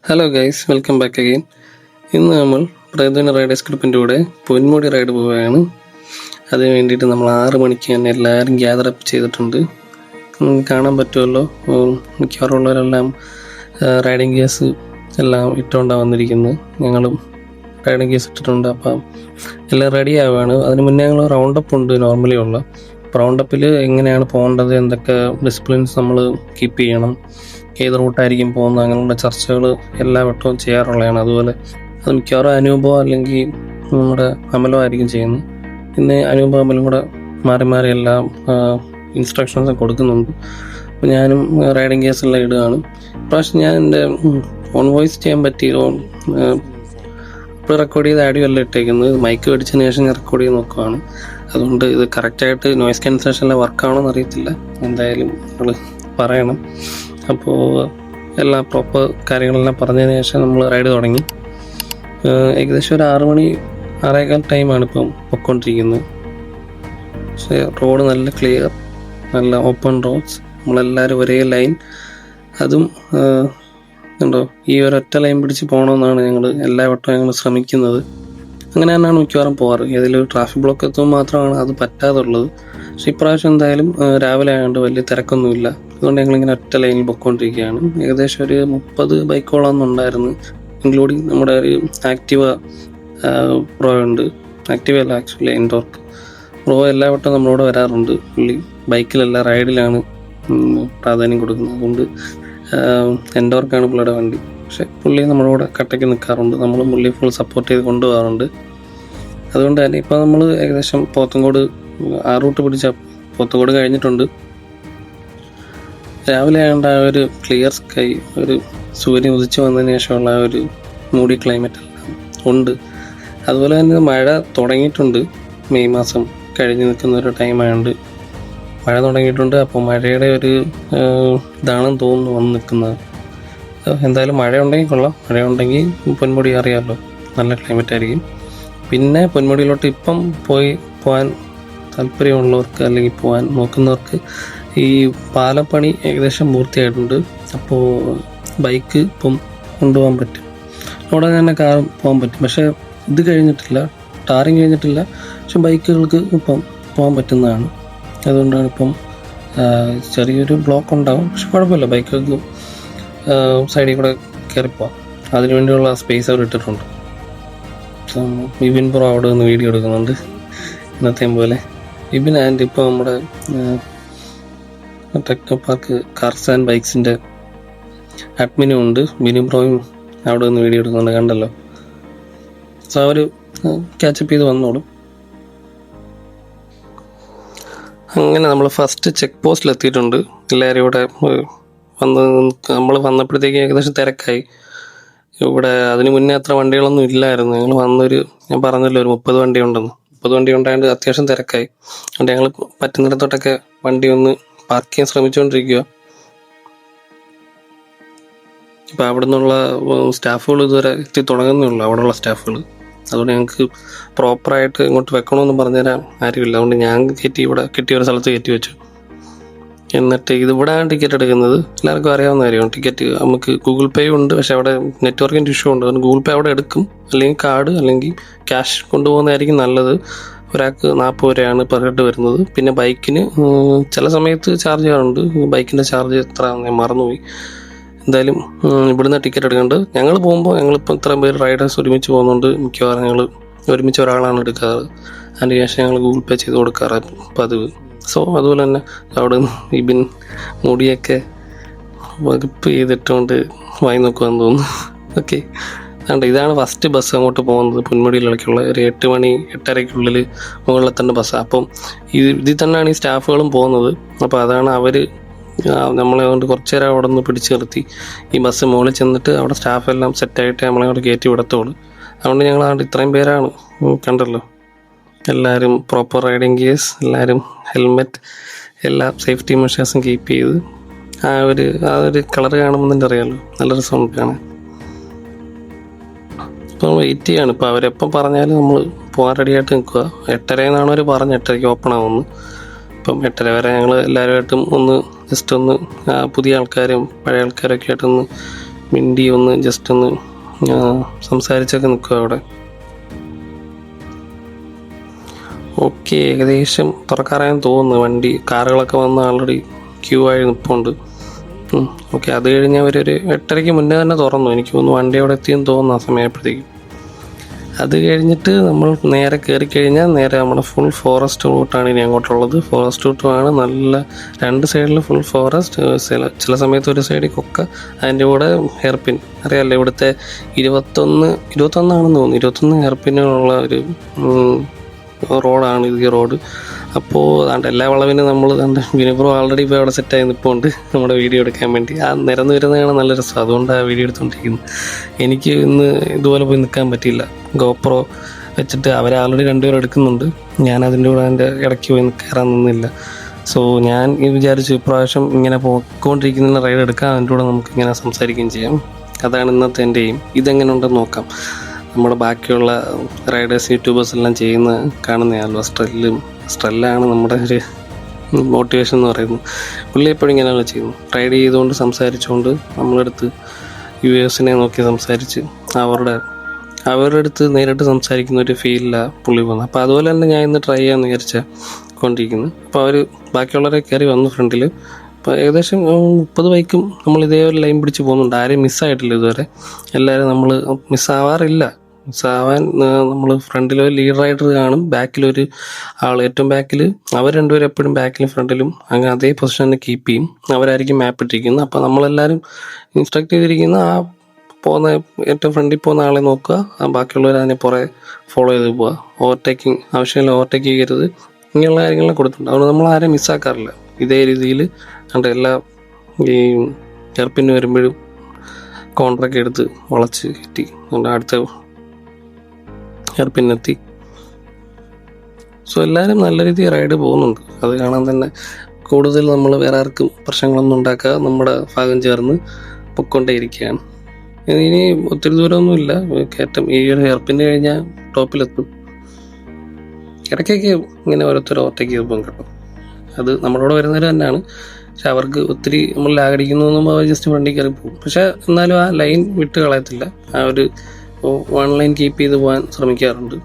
Hello guys, welcome back again. ഇന്ന് നമ്മൾ പ്രേതന Riders ഗ്രൂപ്പിൻ്റെ കൂടെ പൊന്മുടി റൈഡ് പോവുകയാണ്. അതിന് വേണ്ടിയിട്ട് നമ്മൾ 6 മണിക്ക് തന്നെ എല്ലാവരും ഗ്യാദർ അപ്പ് ചെയ്തിട്ടുണ്ട്. കാണാൻ പറ്റുമല്ലോ, മിക്കവാറും ഉള്ളവരെല്ലാം റൈഡിങ് ഗിയേഴ്സ് എല്ലാം ഇട്ടുകൊണ്ടാണ് വന്നിരിക്കുന്നത്. ഞങ്ങളും റൈഡിങ് ഗിയേഴ്സ് ഇട്ടിട്ടുണ്ട്. അപ്പം എല്ലാം റെഡി ആവുകയാണ്. അതിന് മുന്നേ ഞങ്ങൾ റൗണ്ടപ്പ് ഉണ്ട് നോർമലി ഉള്ള. റൗണ്ടപ്പിൽ എങ്ങനെയാണ് പോകേണ്ടത്, എന്തൊക്കെ ഡിസിപ്ലിൻസ് നമ്മൾ കീപ്പ് ചെയ്യണം, ഏത് റൂട്ടായിരിക്കും പോകുന്നത്, അങ്ങനെയുള്ള ചർച്ചകൾ എല്ലാ വട്ടവും ചെയ്യാറുള്ളതാണ്. അതുപോലെ അത് മിക്കവാറും അനൂപോ അല്ലെങ്കിൽ നമ്മുടെ അമലോ ആയിരിക്കും ചെയ്യുന്നത്. പിന്നെ അനൂപോ അമലും കൂടെ മാറി മാറി എല്ലാം ഇൻസ്ട്രക്ഷൻസ് കൊടുക്കുന്നുണ്ട്. അപ്പോൾ ഞാനും റൈഡിങ് ഗിയേഴ്സെല്ലാം ഇടുകയാണ്. ഇപ്രാവശ്യം ഞാൻ എൻ്റെ ഓൺ വോയിസ് ചെയ്യാൻ പറ്റിയ ഇപ്പോൾ റെക്കോർഡ് ചെയ്ത ആഡിയോ അല്ല ഇട്ടേക്കുന്നത്. മൈക്ക് മേടിച്ചതിന് ശേഷം ഞാൻ റെക്കോർഡ് ചെയ്ത് നോക്കുകയാണ്. അതുകൊണ്ട് ഇത് കറക്റ്റായിട്ട് നോയ്സ് ക്യാൻസലേഷനിലെ വർക്കാണോ എന്ന് അറിയത്തില്ല. എന്തായാലും നമ്മൾ പറയണം. അപ്പോൾ എല്ലാ പ്രോപ്പർ കാര്യങ്ങളെല്ലാം പറഞ്ഞതിന് ശേഷം നമ്മൾ റൈഡ് തുടങ്ങി. ഏകദേശം ഒരു 6 മണി 6:15 ടൈമാണ് ഇപ്പം പൊയ്ക്കൊണ്ടിരിക്കുന്നത്. പക്ഷേ റോഡ് നല്ല ക്ലിയർ, നല്ല ഓപ്പൺ റോഡ്സ്, നമ്മളെല്ലാവരും ഒരേ ലൈൻ. അതും ഉണ്ടോ, ഈ ഒരൊറ്റ ലൈൻ പിടിച്ച് പോകണമെന്നാണ് ഞങ്ങൾ എല്ലാ വട്ടവും ഞങ്ങൾ ശ്രമിക്കുന്നത്. അങ്ങനെ തന്നെയാണ് മിക്കവാറും പോകാറ്. ഏതെങ്കിലും ട്രാഫിക് ബ്ലോക്ക് എത്തുമ്പോൾ മാത്രമാണ് അത് പറ്റാതുള്ളത്. പക്ഷെ ഇപ്രാവശ്യം എന്തായാലും രാവിലെ ആയതുകൊണ്ട് വലിയ തിരക്കൊന്നുമില്ല. അതുകൊണ്ട് ഞങ്ങളിങ്ങനെ ഒറ്റ ലൈനിൽ പൊയ്ക്കൊണ്ടിരിക്കുകയാണ്. ഏകദേശം ഒരു 30 ബൈക്കോളം ഉണ്ടായിരുന്നു, ഇൻക്ലൂഡിങ് നമ്മുടെ ഒരു ആക്റ്റീവ പ്രോ ഉണ്ട്. ആക്റ്റീവ അല്ല, ആക്ച്വലി എൻഡോർക്ക് പ്രോ എല്ലാ വട്ടവും നമ്മളോട് വരാറുണ്ട്. പുള്ളി ബൈക്കിലല്ല റൈഡിലാണ് പ്രാധാന്യം കൊടുക്കുന്നത്. അതുകൊണ്ട് എൻഡോർക്കാണ് പുള്ളിയുടെ വണ്ടി. പക്ഷെ പുള്ളി നമ്മളോട് കട്ടയ്ക്ക് നിൽക്കാറുണ്ട്, നമ്മളും പുള്ളി ഫുൾ സപ്പോർട്ട് ചെയ്ത് കൊണ്ടുപോകാറുണ്ട്. അതുകൊണ്ട് തന്നെ ഇപ്പോൾ നമ്മൾ ഏകദേശം പോത്തങ്കോട് ആ റൂട്ട് പിടിച്ച പോത്തങ്കോട് കഴിഞ്ഞിട്ടുണ്ട്. രാവിലെ ആയതുകൊണ്ട് ആ ഒരു ക്ലിയർ സ്കൈ, ഒരു സൂര്യൻ ഉദിച്ചു വന്നതിന് ശേഷമുള്ള ആ ഒരു മൂടി ക്ലൈമറ്റ് എല്ലാം ഉണ്ട്. അതുപോലെ തന്നെ മഴ തുടങ്ങിയിട്ടുണ്ട്. മെയ് മാസം കഴിഞ്ഞ് നിൽക്കുന്ന ഒരു ടൈമായതുകൊണ്ട് മഴ തുടങ്ങിയിട്ടുണ്ട്. അപ്പോൾ മഴയുടെ ഒരു ഇതാണെന്ന് തോന്നുന്നു വന്ന് നിൽക്കുന്നത്. എന്തായാലും മഴ ഉണ്ടെങ്കിൽ കൊള്ളാം. മഴയുണ്ടെങ്കിൽ പൊന്മുടി അറിയാമല്ലോ, നല്ല ക്ലൈമറ്റ് ആയിരിക്കും. പിന്നെ പൊന്മുടിയിലോട്ട് ഇപ്പം പോകാൻ താല്പര്യമുള്ളവർക്ക് അല്ലെങ്കിൽ പോകാൻ നോക്കുന്നവർക്ക് ഈ പാലപ്പണി ഏകദേശം പൂർത്തിയായിട്ടുണ്ട്. അപ്പോൾ ബൈക്ക് ഇപ്പം കൊണ്ടുപോകാൻ പറ്റും, അവിടെ തന്നെ കാർ പോകാൻ പറ്റും. പക്ഷേ ഇത് കഴിഞ്ഞിട്ടില്ല, ടാറിങ് കഴിഞ്ഞിട്ടില്ല. പക്ഷെ ബൈക്കുകൾക്ക് ഇപ്പം പോകാൻ പറ്റുന്നതാണ്. അതുകൊണ്ടാണ് ഇപ്പം ചെറിയൊരു ബ്ലോക്ക് ഉണ്ടാകും. പക്ഷെ കുഴപ്പമില്ല, ബൈക്കുകൾക്ക് സൈഡിൽ കൂടെ കയറിപ്പോവാം. അതിനുവേണ്ടിയുള്ള സ്പേസ് അവർ ഇട്ടിട്ടുണ്ട്. വിപിൻ പ്രോ അവിടെ നിന്ന് വീഡിയോ എടുക്കുന്നുണ്ട് ഇന്നത്തെയും പോലെ. വിപിൻ ആൻഡ് ഇപ്പോൾ നമ്മുടെ ടെക്നോ പാർക്ക് കാർസ് ആൻഡ് ബൈക്സിൻ്റെ അഡ്മിനും ഉണ്ട്. വിപിൻ പ്രോയും അവിടെ നിന്ന് വീഡിയോ എടുക്കുന്നുണ്ട്, കണ്ടല്ലോ. സോ അവർ ക്യാച്ചപ്പ് ചെയ്ത് വന്നോളും. അങ്ങനെ നമ്മൾ ഫസ്റ്റ് ചെക്ക് പോസ്റ്റിലെത്തിയിട്ടുണ്ട്. എല്ലാവരും ഇവിടെ നമ്മൾ വന്നപ്പോഴത്തേക്ക് ഏകദേശം തിരക്കായി. ഇവിടെ അതിന് മുന്നേ അത്ര വണ്ടികളൊന്നും ഇല്ലായിരുന്നു. ഞങ്ങൾ ഞാൻ പറഞ്ഞല്ലോ, ഒരു 30 വണ്ടി ഉണ്ടെന്ന്. 30 വണ്ടി ഉണ്ടായതുകൊണ്ട് അത്യാവശ്യം തിരക്കായി. അതുകൊണ്ട് ഞങ്ങൾ പറ്റുന്നിടത്തോട്ടൊക്കെ വണ്ടി ഒന്ന് പാർക്ക് ചെയ്യാൻ ശ്രമിച്ചുകൊണ്ടിരിക്കുക. ഇപ്പം അവിടെ നിന്നുള്ള സ്റ്റാഫുകൾ ഇതുവരെ എത്തി തുടങ്ങുന്നേ ഉള്ളൂ, അവിടെയുള്ള സ്റ്റാഫുകൾ. അതുകൊണ്ട് ഞങ്ങൾക്ക് പ്രോപ്പറായിട്ട് ഇങ്ങോട്ട് വെക്കണമെന്ന് പറഞ്ഞുതരാൻ ആരുമില്ല. അതുകൊണ്ട് ഞാൻ ഇവിടെ കിട്ടിയ ഒരു സ്ഥലത്ത് കയറ്റി വെച്ചു. എന്നിട്ട് ഇതിവിടെയാണ് ടിക്കറ്റ് എടുക്കുന്നത്. എല്ലാവർക്കും അറിയാവുന്ന കാര്യമാണ്. ടിക്കറ്റ് നമുക്ക് ഗൂഗിൾ പേ ഉണ്ട്, പക്ഷെ അവിടെ നെറ്റ്വർക്കിൻ്റെ ഇഷ്യൂ ഉണ്ട്. അതുകൊണ്ട് ഗൂഗിൾ പേ അവിടെ എടുക്കും, അല്ലെങ്കിൽ കാർഡ് അല്ലെങ്കിൽ ക്യാഷ് കൊണ്ടുപോകുന്നതായിരിക്കും നല്ലത്. ഒരാൾക്ക് 40 രൂപയാണ് പെർ ഹെഡ് വരുന്നത്. പിന്നെ ബൈക്കിന് ചില സമയത്ത് ചാർജ് ചെയ്യാറുണ്ട്. ബൈക്കിൻ്റെ ചാർജ് എത്ര ഞാൻ മറന്നുപോയി. എന്തായാലും ഇവിടുന്ന് ടിക്കറ്റ് എടുക്കേണ്ടത്. ഞങ്ങൾ പോകുമ്പോൾ ഞങ്ങളിപ്പോൾ ഇത്രയും പേര് റൈഡേഴ്സ് ഒരുമിച്ച് പോകുന്നുണ്ട്. മിക്കവാറും ഞങ്ങൾ ഒരുമിച്ച് ഒരാളാണ് എടുക്കാറ്. അതിന് ശേഷം ഞങ്ങൾ ഗൂഗിൾ പേ ചെയ്ത് കൊടുക്കാറ് പതിവ്. സോ അതുപോലെ തന്നെ അവിടെ വിപിൻ മുടിയൊക്കെ വകുപ്പ് ചെയ്തിട്ടുകൊണ്ട് വായി നോക്കുവാന്ന് തോന്നുന്നു. ഓക്കെ, അതുകൊണ്ട് ഇതാണ് ഫസ്റ്റ് ബസ് അങ്ങോട്ട് പോകുന്നത്. പൊന്മുടിയിലേക്കുള്ള ഒരു 8 മണി 8:30 മുകളിലെത്തേണ്ട ബസ്സാണ്. അപ്പം ഇതിൽ തന്നെയാണ് ഈ സ്റ്റാഫുകളും പോകുന്നത്. അപ്പോൾ അതാണ് അവർ നമ്മളെ കൊണ്ട് കുറച്ച് നേരം അവിടെ നിന്ന് പിടിച്ച് നിർത്തി ഈ ബസ് മുകളിൽ ചെന്നിട്ട് അവിടെ സ്റ്റാഫെല്ലാം സെറ്റായിട്ട് നമ്മളെ കൊണ്ട് കയറ്റി വിടത്തുള്ളൂ. അതുകൊണ്ട് ഞങ്ങൾ അവിടെ ഇത്രയും പേരാണ്, കണ്ടല്ലോ. എല്ലാവരും പ്രോപ്പർ റൈഡിങ് ഗിയേഴ്സ്, എല്ലാവരും ഹെൽമെറ്റ്, എല്ലാ സേഫ്റ്റി മെഷേഴ്സും കീപ്പ് ചെയ്ത് ആ ഒരു കളർ കാണുമ്പോൾ തന്നെ അറിയാമല്ലോ, നല്ല രസമുണ്ട് കാണാൻ. ഇപ്പോൾ നമ്മൾ വെയിറ്റ് ചെയ്യാണ്. ഇപ്പോൾ അവരെപ്പം പറഞ്ഞാലും നമ്മൾ പോകാൻ റെഡിയായിട്ട് നിൽക്കുക. 8:30 അവർ പറഞ്ഞ് 8:30 ഓപ്പൺ ആവുമെന്ന്. ഇപ്പം 8:30 വരെ ഞങ്ങൾ എല്ലാവരുമായിട്ടും ഒന്ന് ജസ്റ്റ് ഒന്ന് പുതിയ ആൾക്കാരും പഴയ ആൾക്കാരൊക്കെ ആയിട്ടൊന്ന് മിണ്ടി ഒന്ന് ജസ്റ്റ് ഒന്ന് സംസാരിച്ചൊക്കെ നിൽക്കുക അവിടെ. ഓക്കെ, ഏകദേശം തുറക്കാറായെന്ന് തോന്നുന്നു. വണ്ടി കാറുകളൊക്കെ വന്ന് ആൾറെഡി ക്യൂ ആയി നിൽപ്പുണ്ട്. ഓക്കെ, അത് കഴിഞ്ഞ് അവരൊരു 8:30 മുന്നേ തന്നെ തുറന്നു. എനിക്ക് തോന്നുന്നു വണ്ടി അവിടെ എത്തിയെന്ന് തോന്നുന്നു ആ സമയപ്പോഴത്തേക്കും. അത് കഴിഞ്ഞിട്ട് നമ്മൾ നേരെ കയറിക്കഴിഞ്ഞാൽ നേരെ നമ്മുടെ ഫുൾ ഫോറസ്റ്റ് റൂട്ടാണ് ഇനി അങ്ങോട്ടുള്ളത്. ഫോറസ്റ്റ് റൂട്ടുമാണ്. നല്ല 2 സൈഡിൽ ഫുൾ ഫോറസ്റ്റ്. ചില സമയത്ത് ഒരു സൈഡിൽ കൊക്ക, അതിൻ്റെ കൂടെ ഹെയർപിൻ. അറിയാമല്ലോ, ഇവിടുത്തെ 21 21 ഹെയർപിന്നുള്ള ഒരു റോഡാണ് ഇത്, ഈ റോഡ്. അപ്പോൾ എല്ലാ വളവിനും നമ്മൾ വിനുപ്രോ ആൾറെഡി ഇപ്പോൾ അവിടെ സെറ്റായി നിൽപ്പുണ്ട് നമ്മുടെ വീഡിയോ എടുക്കാൻ വേണ്ടി. ആ നിരന്ന് വരുന്നതാണ് നല്ല രസം, അതുകൊണ്ടാണ് വീഡിയോ എടുത്തുകൊണ്ടിരിക്കുന്നത്. എനിക്ക് ഇന്ന് ഇതുപോലെ പോയി നിൽക്കാൻ പറ്റിയില്ല. ഗോപ്രോ വെച്ചിട്ട് അവർ ആൾറെഡി 2 പേർ എടുക്കുന്നുണ്ട്. ഞാൻ അതിൻ്റെ കൂടെ അതിൻ്റെ ഇടയ്ക്ക് പോയി കയറാൻ നിന്നില്ല. സോ ഞാൻ വിചാരിച്ചു ഇപ്രാവശ്യം ഇങ്ങനെ പോയിക്കൊണ്ടിരിക്കുന്ന റൈഡ് എടുക്കാം, അതിൻ്റെ കൂടെ നമുക്ക് ഇങ്ങനെ സംസാരിക്കുകയും ചെയ്യാം. അതാണ് ഇന്നത്തെ എൻ്റെ എയിം. ഇതെങ്ങനെ ഉണ്ടെന്ന് നോക്കാം. നമ്മുടെ ബാക്കിയുള്ള റൈഡേഴ്സ് യൂട്യൂബേഴ്സ് എല്ലാം കാണുന്നതാണല്ലോ. സ്ട്രെല്ലാണ് നമ്മുടെ ഒരു മോട്ടിവേഷൻ എന്ന് പറയുന്നത്. പുള്ളി എപ്പോഴും ഇങ്ങനെയാണ് ചെയ്യുന്നത്. റൈഡ് ചെയ്തുകൊണ്ട് സംസാരിച്ചുകൊണ്ട് നമ്മളെടുത്ത് വ്യൂവേഴ്സിനെ നോക്കി സംസാരിച്ച് അവരുടെ അടുത്ത് നേരിട്ട് സംസാരിക്കുന്ന ഒരു ഫീലിലാണ് പുള്ളി പോകുന്നത്. അപ്പോൾ അതുപോലെ തന്നെ ഞാൻ ഇന്ന് ട്രൈ ചെയ്യാമെന്ന് വിചാരിച്ചാൽ കൊണ്ടിരിക്കുന്നത്. അപ്പോൾ അവർ ബാക്കിയുള്ളവരെ കയറി വന്നു ഫ്രണ്ടിൽ. അപ്പോൾ ഏകദേശം 30 ബൈക്കും നമ്മൾ ഇതേ ഒരു ലൈൻ പിടിച്ച് പോകുന്നുണ്ട്. ആരെയും മിസ്സായിട്ടില്ല ഇതുവരെ. എല്ലാവരും നമ്മൾ മിസ്സാവാറില്ല. മിസ്സാവാൻ നമ്മൾ ഫ്രണ്ടിൽ ഒരു ലീഡ് റൈഡർ കാണും, ബാക്കിലൊരു ആൾ. ഏറ്റവും ബാക്കിൽ അവർ 2 പേരും എപ്പോഴും ബാക്കിലും ഫ്രണ്ടിലും അങ്ങനെ അതേ പൊസിഷൻ തന്നെ കീപ്പ് ചെയ്യും. അവരായിരിക്കും മാപ്പ് ഇട്ടിരിക്കുന്നത്. അപ്പോൾ നമ്മളെല്ലാവരും ഇൻസ്ട്രക്ട് ചെയ്തിരിക്കുന്ന ആ പോകുന്ന ഏറ്റവും ഫ്രണ്ടിൽ പോകുന്ന ആളെ നോക്കുക, ബാക്കിയുള്ളവർ അതിനെ പുറകെ ഫോളോ ചെയ്ത് പോവുക. ഓവർടേക്കിംഗ് ആവശ്യമില്ല, ഓവർടേക്ക് ചെയ്യരുത്, ഇങ്ങനെയുള്ള കാര്യങ്ങളെ കൊടുത്തിട്ടുണ്ട്. അതുകൊണ്ട് നമ്മൾ ആരെയും മിസ്സാക്കാറില്ല. ഇതേ രീതിയിൽ എല്ലാ ഈ ഹെയർപിന് വരുമ്പോഴും കോൺട്രൊക്കെ എടുത്ത് വളച്ച് കയറ്റി അടുത്ത ഹെയർപിന്നെത്തി. സോ എല്ലാവരും നല്ല രീതിയിൽ റൈഡ് പോകുന്നുണ്ട്. അത് കാണാൻ തന്നെ കൂടുതൽ നമ്മൾ വേറെ ആർക്കും പ്രശ്നങ്ങളൊന്നും ഉണ്ടാക്കാതെ നമ്മുടെ ഭാഗം ചേർന്ന് പൊയ്ക്കൊണ്ടേയിരിക്കുകയാണ്. ഇനി ഒത്തിരി ദൂരമൊന്നുമില്ല കയറ്റം. ഈ ഒരു ഹെയർപിന് കഴിഞ്ഞാൽ ടോപ്പിലെത്തും. ഇടയ്ക്കൊക്കെ ഇങ്ങനെ ഓരോരുത്തർ ഓവർടേക്ക് ചെയ്ത് പോകും കേട്ടോ. അത് നമ്മളോട് വരുന്നവർ തന്നെയാണ്. പക്ഷെ അവർക്ക് ഒത്തിരി നമ്മൾ ലാഗടിക്കുന്നു എന്നുമ്പോൾ അവർ ജസ്റ്റ് വണ്ടി കയറി പോകും. പക്ഷെ എന്നാലും ആ ലൈൻ വിട്ട് കളയത്തില്ല. ആ ഒരു 1 ലൈൻ കീപ്പ് ചെയ്ത് പോകാൻ ശ്രമിക്കാറുണ്ട്.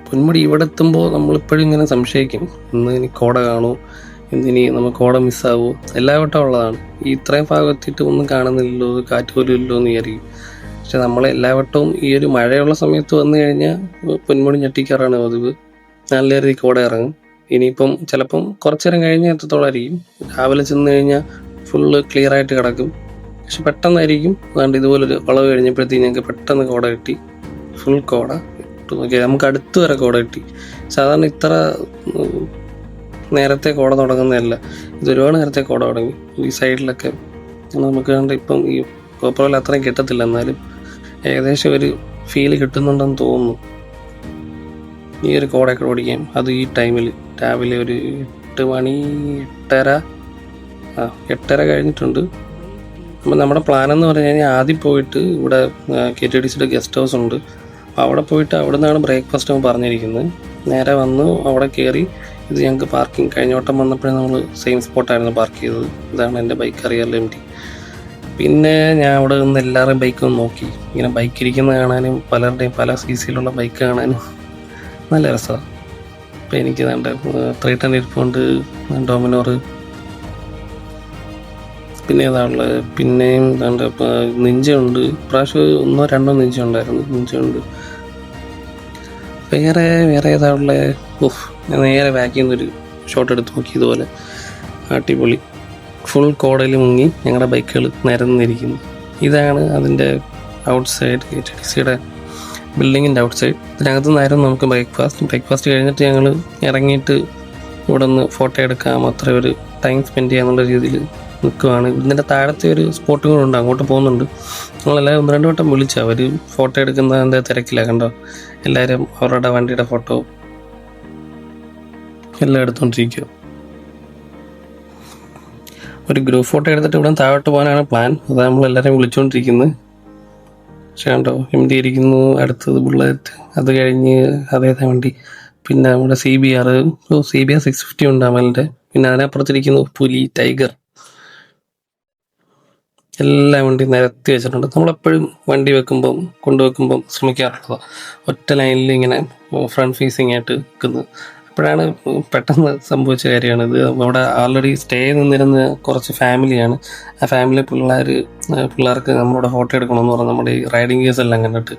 പൊന്മുടി ഇവിടെ എത്തുമ്പോൾ നമ്മളിപ്പോഴും ഇങ്ങനെ സംശയിക്കും, ഇന്ന് ഇനി കോട കാണുമോ, ഇന്നിനി നമുക്ക് കോട മിസ്സാവുമോ. എല്ലാവട്ടം ഉള്ളതാണ്. ഈ ഇത്രയും ഭാഗം എത്തിയിട്ട് ഒന്നും കാണുന്നില്ലല്ലോ, കാറ്റ് പോലും ഇല്ലല്ലോ എന്ന് വിചാരിക്കും. പക്ഷെ നമ്മൾ എല്ലാവട്ടവും ഈ ഒരു മഴയുള്ള സമയത്ത് വന്നു കഴിഞ്ഞാൽ പൊന്മുടി ഞെട്ടിക്കാറാണ് പതിവ്. നല്ല രീതിയിൽ കോട ഇറങ്ങും. ഇനിയിപ്പം ചിലപ്പം കുറച്ചു നേരം കഴിഞ്ഞ് എത്തത്തോളായിരിക്കും. രാവിലെ ചെന്ന് കഴിഞ്ഞാൽ ഫുള്ള് ക്ലിയർ ആയിട്ട് കിടക്കും. പക്ഷെ പെട്ടെന്നായിരിക്കും. അതുകൊണ്ട് ഇതുപോലൊരു വളവ് കഴിഞ്ഞപ്പോഴത്തേക്ക് ഞങ്ങൾക്ക് പെട്ടെന്ന് കോട കിട്ടി. ഫുൾ കോട നോക്കിയാൽ നമുക്ക് അടുത്ത് വരെ കോട കിട്ടി. സാധാരണ ഇത്ര നേരത്തെ കോട തുടങ്ങുന്നതല്ല, ഇത് ഒരുപാട് നേരത്തെ കോട തുടങ്ങി. ഈ സൈഡിലൊക്കെ നമുക്ക് കണ്ട് ഇപ്പം ഈ കോപ്പറയിൽ അത്രയും കിട്ടത്തില്ല, എന്നാലും ഏകദേശം ഒരു ഫീല് കിട്ടുന്നുണ്ടെന്ന് തോന്നുന്നു ഈ ഒരു കോടയൊക്കെ ഓടിക്കാൻ. അത് ഈ ടൈമിൽ രാവിലെ ഒരു 8 മണി 8:30 കഴിഞ്ഞിട്ടുണ്ട്. അപ്പം നമ്മുടെ പ്ലാൻ എന്ന് പറഞ്ഞു കഴിഞ്ഞാൽ ആദ്യം പോയിട്ട് ഇവിടെ KTDCയുടെ ഗസ്റ്റ് ഹൗസ് ഉണ്ട്. അവിടെ പോയിട്ട് അവിടെ നിന്നാണ് ബ്രേക്ക്ഫാസ്റ്റ് പറഞ്ഞിരിക്കുന്നത്. നേരെ വന്ന് അവിടെ കയറി. ഇത് ഞങ്ങൾക്ക് പാർക്കിംഗ് കഴിഞ്ഞ വട്ടം വന്നപ്പോഴേ നമ്മൾ സെയിം സ്പോട്ടായിരുന്നു പാർക്ക് ചെയ്തത്. ഇതാണ് എൻ്റെ ബൈക്ക്, അറിയാമല്ലോ MT. പിന്നെ ഞാൻ അവിടെ നിന്ന് എല്ലാവരുടെയും ബൈക്കും നോക്കി. ഇങ്ങനെ ബൈക്ക് ഇരിക്കുന്നത് കാണാനും പലരുടെയും പല CCയിലുള്ള ബൈക്ക് കാണാനും നല്ല രസമാണ്. ഇപ്പം എനിക്ക് വേണ്ട 310 ഇരിപ്പുണ്ട്, ഡോമിനോർ, പിന്നെ ഏതാണുള്ളത്, പിന്നെയും വേണ്ട നിഞ്ചയുണ്ട്. ഇപ്രാവശ്യം 1-2 നിഞ്ച ഉണ്ടായിരുന്നു. നിഞ്ചയുണ്ട്. വേറെ ഏതാണുള്ളത്? ഞാൻ നേരെ ബാക്കിൽ നിന്നൊരു ഷോട്ട് എടുത്ത് നോക്കി. ഇതുപോലെ അടിപൊളി ഫുൾ കോടയിൽ മുങ്ങി ഞങ്ങളുടെ ബൈക്കുകൾ നിരന്നിരിക്കുന്നു. ഇതാണ് അതിൻ്റെ ഔട്ട് സൈഡ്, KTDCയുടെ ബിൽഡിങ്ങിൻ്റെ ഔട്ട് സൈഡ്. ഇതിനകത്ത് നിന്നായിരുന്നു നമുക്ക് ബ്രേക്ക്ഫാസ്റ്റ് കഴിഞ്ഞിട്ട് ഞങ്ങൾ ഇറങ്ങിയിട്ട് ഇവിടെ നിന്ന് ഫോട്ടോ എടുക്കാം, അത്ര ഒരു ടൈം സ്പെൻഡ് ചെയ്യാന്നുള്ള രീതിയിൽ നിൽക്കുവാണ്. ഇതിൻ്റെ താഴത്തെ ഒരു സ്പോട്ടും കൂടെ ഉണ്ട്, അങ്ങോട്ട് പോകുന്നുണ്ട്. നമ്മളെല്ലാവരും 1-2 വട്ടം വിളിച്ചു. അവർ ഫോട്ടോ എടുക്കുന്നതിൻ്റെ തിരക്കിലാണ് കണ്ടോ. എല്ലാവരും അവരുടെ വണ്ടിയുടെ ഫോട്ടോ എല്ലാം എടുത്തുകൊണ്ടിരിക്കുക. ഒരു ഗ്രൂപ്പ് ഫോട്ടോ എടുത്തിട്ട് ഇവിടെ താഴോട്ട് പോകാനാണ് പ്ലാൻ. അത് നമ്മളെല്ലാവരെയും വിളിച്ചുകൊണ്ടിരിക്കുന്നത്. പക്ഷേ കണ്ടോ MT ഇരിക്കുന്നു, അടുത്തത് ബുള്ളറ്റ്, അത് കഴിഞ്ഞ് അതേതാ വണ്ടി പിന്നെ നമ്മുടെ CBR 650 ഉണ്ട് അമലിൻ്റെ. പിന്നെ അതിനപ്പുറത്തിരിക്കുന്നു പുലി, ടൈഗർ, എല്ലാ വണ്ടിയും നിരത്തി വെച്ചിട്ടുണ്ട്. നമ്മളെപ്പോഴും വണ്ടി കൊണ്ടുവെക്കുമ്പം ശ്രമിക്കാറുള്ളത് ഒറ്റ ലൈനിൽ ഇങ്ങനെ ഫ്രണ്ട് ഫേസിങ് ആയിട്ട് നിൽക്കുന്നത്. അപ്പോഴാണ് പെട്ടെന്ന് സംഭവിച്ച കാര്യമാണ് ഇത്. അവിടെ ആൾറെഡി സ്റ്റേ നിന്നിരുന്ന കുറച്ച് ഫാമിലിയാണ്. ആ ഫാമിലി പിള്ളേർക്ക് നമ്മളോട് ഫോട്ടോ എടുക്കണമെന്ന് പറഞ്ഞ് നമ്മുടെ ഈ റൈഡിങ് കേസ് എല്ലാം കണ്ടിട്ട്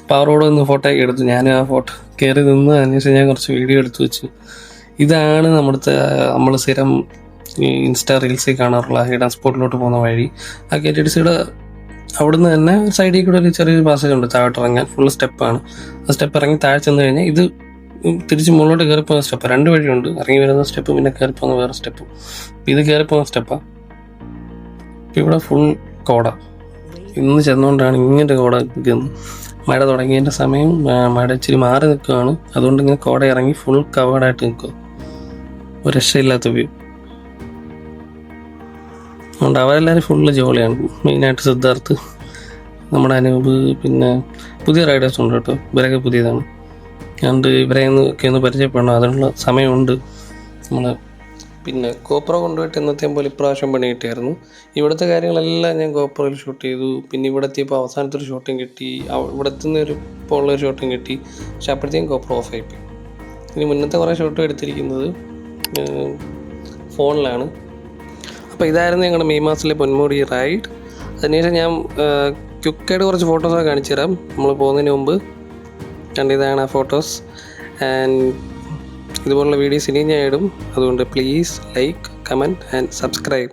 അപ്പോൾ അവരോട് ഒന്ന് ഫോട്ടോ ഒക്കെ എടുത്തു. ഞാൻ ആ ഫോട്ടോ കയറി നിന്ന് അതിനുശേഷം ഞാൻ കുറച്ച് വീഡിയോ എടുത്തു വെച്ചു. ഇതാണ് നമ്മൾ സ്ഥിരം ഈ ഇൻസ്റ്റാ റീൽസിൽ കാണാറുള്ള ഹിഡൻ സ്പോട്ടിലോട്ട് പോകുന്ന വഴി. ആ KTDCയുടെ അവിടുന്ന് തന്നെ സൈഡിൽ കൂടെ ഒരു ചെറിയൊരു പാസേജ് ഉണ്ട് താഴോട്ട് ഇറങ്ങാൻ. ഫുള്ള് സ്റ്റെപ്പാണ്. ആ സ്റ്റെപ്പ് ഇറങ്ങി താഴെ ചെന്ന് കഴിഞ്ഞാൽ ഇത് തിരിച്ച് മുകളിലോട്ട് കയറിപ്പോകുന്ന സ്റ്റെപ്പ്. 2 വഴിയുണ്ട്, ഇറങ്ങി വരുന്ന സ്റ്റെപ്പ് പിന്നെ കയറിപ്പോകുന്ന വേറെ സ്റ്റെപ്പ്. ഇത് കയറിപ്പോകുന്ന സ്റ്റെപ്പാണ്. ഇപ്പം ഇവിടെ ഫുൾ കോട. ഇന്ന് ചെന്നുകൊണ്ടാണ് ഇങ്ങനെ കോട നിൽക്കുന്നത്. മഴ തുടങ്ങിയതിൻ്റെ സമയം, മഴ ഇച്ചിരി മാറി നിൽക്കുകയാണ്. അതുകൊണ്ട് ഇങ്ങനെ കോട ഇറങ്ങി ഫുൾ കവേർഡായിട്ട് നിൽക്കുക. ഒരു രക്ഷയില്ലാത്ത വ്യൂ. അതുകൊണ്ട് അവരെല്ലാവരും ഫുള്ള് ജോളിയാണ്. മെയിനായിട്ട് സിദ്ധാർത്ഥ്, നമ്മുടെ അനൂപ്, പിന്നെ പുതിയ റൈഡേഴ്സ് ഉണ്ട് കേട്ടോ. ഇവരൊക്കെ പുതിയതാണ്. അതുകൊണ്ട് ഒക്കെ ഒന്ന് പരിചയപ്പെടണം. അതിനുള്ള സമയമുണ്ട്. നമ്മൾ പിന്നെ GoPro കൊണ്ടുപോയിട്ട് എന്നത്തെയും പോലെ ഇപ്രാവശ്യം പണി കിട്ടിയായിരുന്നു. ഇവിടുത്തെ കാര്യങ്ങളെല്ലാം ഞാൻ GoProയിൽ ഷൂട്ട് ചെയ്തു. പിന്നെ ഇവിടെ എത്തിയപ്പോൾ അവസാനത്തെ ഒരു ഷോട്ടും കിട്ടി. ഇവിടെ എത്തുന്ന ഇപ്പോൾ ഉള്ളൊരു ഷോട്ടും കിട്ടി. പക്ഷെ അപ്പോഴത്തേക്കും GoPro ഓഫ് ആയിപ്പോയി. ഇനി മുന്നത്തെ കുറേ ഷോട്ടും എടുത്തിരിക്കുന്നത് ഫോണിലാണ്. അപ്പോൾ ഇതായിരുന്നു ഞങ്ങളുടെ മെയ് മാസത്തിലെ പൊന്മുടി റൈഡ്. അതിനുശേഷം ഞാൻ ക്വിക്കായിട്ട് കുറച്ച് ഫോട്ടോസൊക്കെ കാണിച്ചു തരാം നമ്മൾ പോകുന്നതിന് മുമ്പ്. ഇതാണ് ആ ഫോട്ടോസ്. ആൻഡ് ഇതുപോലുള്ള വീഡിയോസ് ഇനിയും ഞാൻ ഇടും. അതുകൊണ്ട് please like, comment and subscribe.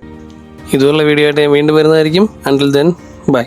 ഇതുപോലുള്ള വീഡിയോ ആയിട്ട് ഞാൻ വീണ്ടും വരുന്നതായിരിക്കും. Until then bye.